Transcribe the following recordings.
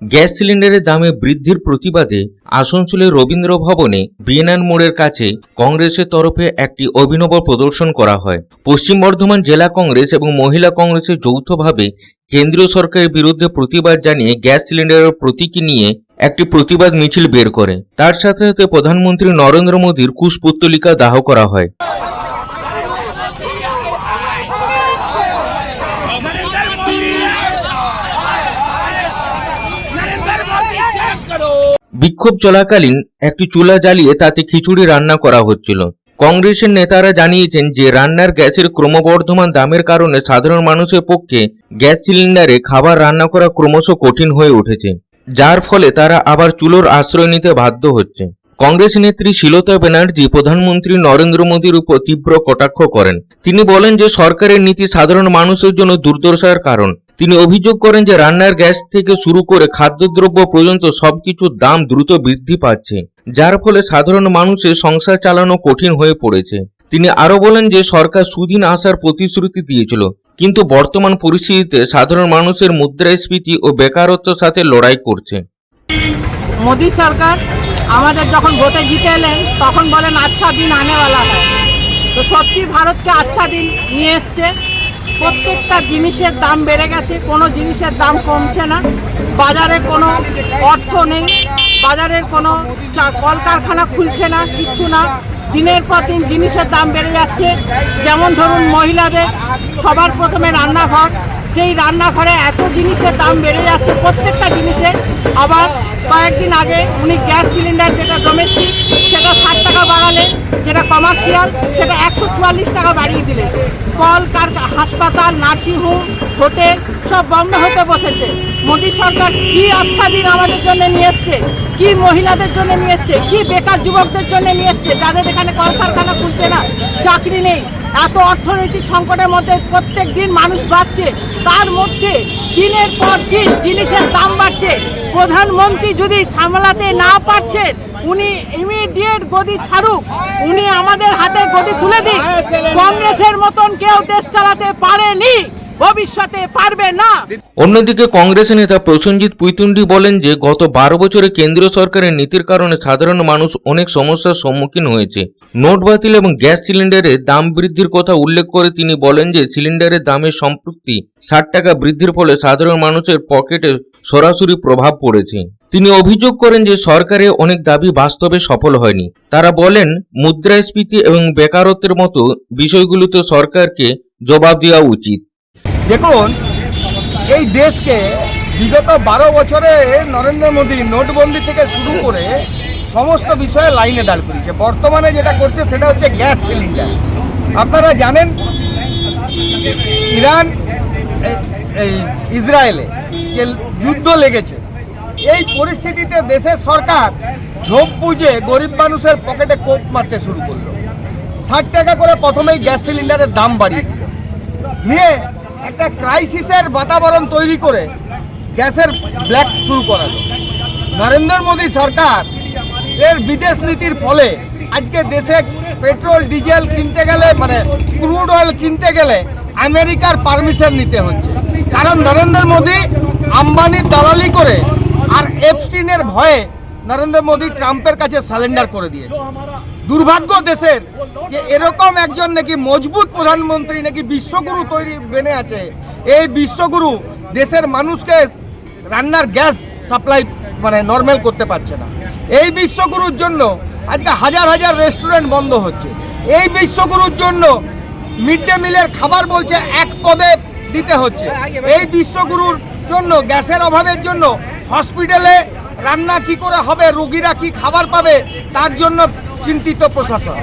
Gas সিলিন্ডারের দামে বৃদ্ধির প্রতিবাদে আসানসোলের রবীন্দ্র ভবনে বিএনআর মোড়ের কাছে কংগ্রেসের তরফে একটি অভিনব প্রদর্শন করা হয়। পশ্চিম বর্ধমান জেলা কংগ্রেস এবং মহিলা কংগ্রেসের যৌথভাবে কেন্দ্রীয় সরকারের বিরুদ্ধে প্রতিবাদ জানিয়ে গ্যাস সিলিন্ডারের প্রতীকী নিয়ে একটি প্রতিবাদ মিছিল বের করে। তার সাথে সাথে প্রধানমন্ত্রী নরেন্দ্র মোদীর কুশপুত্তলিকা দাহ করা হয়। বিক্ষোভ চলাকালীন একটি চুলা জ্বালিয়ে তাতে খিচুড়ি রান্না করা হচ্ছিল। কংগ্রেসের নেতারা জানিয়েছেন যে রান্নার গ্যাসের ক্রমবর্ধমান দামের কারণে সাধারণ মানুষের পক্ষে গ্যাস সিলিন্ডারে খাবার রান্না করা ক্রমশ কঠিন হয়ে উঠেছে, যার ফলে তারা আবার চুলোর আশ্রয় নিতে বাধ্য হচ্ছে। কংগ্রেস নেত্রী শ্রীলতা ব্যানার্জি প্রধানমন্ত্রী নরেন্দ্র মোদীর উপর তীব্র কটাক্ষ করেন। তিনি বলেন যে সরকারের নীতি সাধারণ মানুষের জন্য দুর্দশার কারণ। তিনি অভিযোগ করেন যে রান্নার গ্যাস থেকে শুরু করে খাদ্যদ্রব্য পর্যন্ত সবকিছুর দাম দ্রুত বৃদ্ধি পাচ্ছে, যার ফলে সাধারণ মানুষের সংসার চালানো কঠিন হয়ে পড়েছে। তিনি আরো বলেন যে সরকার সুদিন আসার প্রতিশ্রুতি দিয়েছিল, কিন্তু বর্তমান পরিস্থিতিতে সাধারণ মানুষের মুদ্রাস্ফীতি ও বেকারত্বের সাথে লড়াই করছে। মোদী সরকার আমাদের যখন ভোটে জিতে এলেন তখন বলেন আচ্ছা দিন আনেওয়ালা হয়। তো সত্যি ভারতকে আচ্ছা দিন নিয়ে এসছে। প্রত্যেকটা জিনিসের দাম বেড়ে গেছে, কোনো জিনিসের দাম কমছে না। বাজারে কোনো অর্থ নেই, বাজারের কোনো কলকারখানা খুলছে না, কিচ্ছু না। দিনের পর দিন জিনিসের দাম বেড়ে যাচ্ছে। যেমন ধরুন মহিলাদের সবার প্রথমে রান্নাঘর, সেই রান্নাঘরে এত জিনিসের দাম বেড়ে যাচ্ছে প্রত্যেকটা জিনিসের। আবার কয়েকদিন আগে উনি গ্যাস সিলিন্ডার যেটা ডোমেস্টিক সেটা 60 টাকা বাড়ালে, যেটা কমার্শিয়াল সেটা 144 টাকা বাড়িয়ে দিলে। হাসপাতাল, নার্সিংহোম, হোটেল সব বন্ধ হতে বসেছে। মোদী সরকার কি আচ্ছা দিন আমাদের জন্য নিয়ে এসছে, কি মহিলাদের জন্য নিয়ে এসছে, কি বেকার যুবকদের জন্য নিয়ে এসছে, যাদের এখানে কলকারখানা খুলছে না, চাকরি নেই। এত অর্থনৈতিক সংকটের মধ্যে প্রত্যেক দিন মানুষ বাড়ছে, তার মধ্যে দিনের পর দিন জিনিসের দাম বাড়ছে। প্রধানমন্ত্রী যদি সামলাতে না পারছেন, উনি ইমিডিয়েট গদি ছাড়ুক, উনি আমাদের হাতে গদি তুলে দিক। কংগ্রেসের মতন কেউ দেশ চালাতে পারেনি, ভবিষ্যতে পারবে না। অন্যদিকে কংগ্রেস নেতা প্রসেনজিৎ পুইতুন্ডি বলেন যে গত 12 বছরে কেন্দ্রীয় সরকারের নীতির কারণে সাধারণ মানুষ অনেক সমস্যার সম্মুখীন হয়েছে। নোট বাতিল এবং গ্যাস সিলিন্ডারের দাম বৃদ্ধির কথা উল্লেখ করে তিনি বলেন যে সিলিন্ডারের দামের সম্প্রতি 60 টাকা বৃদ্ধির ফলে সাধারণ মানুষের পকেটে সরাসরি প্রভাব পড়েছে। তিনি অভিযোগ করেন যে সরকারের অনেক দাবি বাস্তবে সফল হয়নি। তারা বলেন মুদ্রাস্ফীতি এবং বেকারত্বের মতো বিষয়গুলোতে সরকারকে জবাব দেওয়া উচিত। দেখুন, এই দেশকে বিগত 12 বছরে নরেন্দ্র মোদী নোটবন্দি থেকে শুরু করে সমস্ত বিষয়ে লাইনে দাঁড় করেছে। বর্তমানে যেটা করছে সেটা হচ্ছে গ্যাস সিলিন্ডার। আপনারা জানেন ইরান ইসরায়েলে যে যুদ্ধ লেগেছে, এই পরিস্থিতিতে দেশের সরকার ঝোপ বুঝে গরিব মানুষের পকেটে কোপ মারতে শুরু করলো। 60 টাকা করে প্রথমেই গ্যাস সিলিন্ডারের দাম বাড়িয়ে দিল, নিয়ে একটা ক্রাইসিসের বাতাবরণ তৈরি করে গ্যাসের ব্ল্যাক শুরু করালো। নরেন্দ্র মোদী সরকার এর বিদেশ নীতির ফলে আজকে দেশে পেট্রোল ডিজেল কিনতে গেলে, মানে ক্রুড অয়েল কিনতে গেলে আমেরিকার পারমিশন নিতে হচ্ছে। কারণ নরেন্দ্র মোদী আম্বানির দালালি করে আর এপস্টিনের ভয়ে নরেন্দ্র মোদী ট্রাম্পের কাছে সারেন্ডার করে দিয়েছে। দুর্ভাগ্য দেশের যে এরকম একজন নাকি মজবুত প্রধানমন্ত্রী নাকি বিশ্বগুরু তৈরি বেনে আছে। এই বিশ্বগুরু দেশের মানুষকে রান্নার গ্যাস সাপ্লাই মানে নর্মাল করতে পারছে না। এই বিশ্বগুরুর জন্য আজকে হাজার হাজার রেস্টুরেন্ট বন্ধ হচ্ছে। এই বিশ্বগুরুর জন্য মিড ডে মিলের খাবার বলছে 1 পদে দিতে হচ্ছে। এই বিশ্বগুরুর জন্য গ্যাসের অভাবের জন্য হসপিটালে রান্না কি করে হবে, রোগীরা কি খাবার পাবে, তার জন্য চিন্তিত প্রশাসন।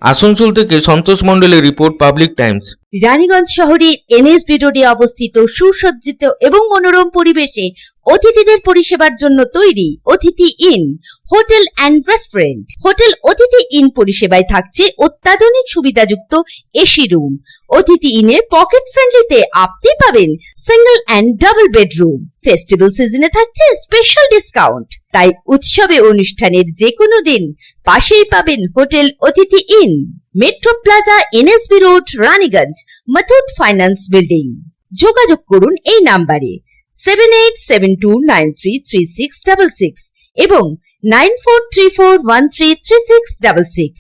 আসানসোল থেকে সন্তোষ মণ্ডলের রিপোর্ট, পাবলিক টাইমস। রানীগঞ্জ শহরের এনএসবি রোডে অবস্থিত সুসজ্জিত এবং মনোরম পরিবেশে অতিথিদের পরিষেবার জন্য তৈরি অতিথি in hotel and restaurant. Hotel অতিথি ইন পরিষেবায় থাকছে অত্যাধুনিক সুবিধাযুক্ত এসি রুম। অতিথি ইনে পকেট ফ্রেন্ডলিতে আপনি পাবেন single and double bedroom. Festival সিজনে থাকছে স্পেশাল ডিসকাউন্ট। তাই উৎসবে অনুষ্ঠানের যে কোনো দিন পাশেই পাবেন হোটেল অতিথি in, metro plaza, NSB road, Raniganj, Muthoot finance building. যোগাযোগ করুন এই নাম্বারে 7872933666 এবং 9434133666।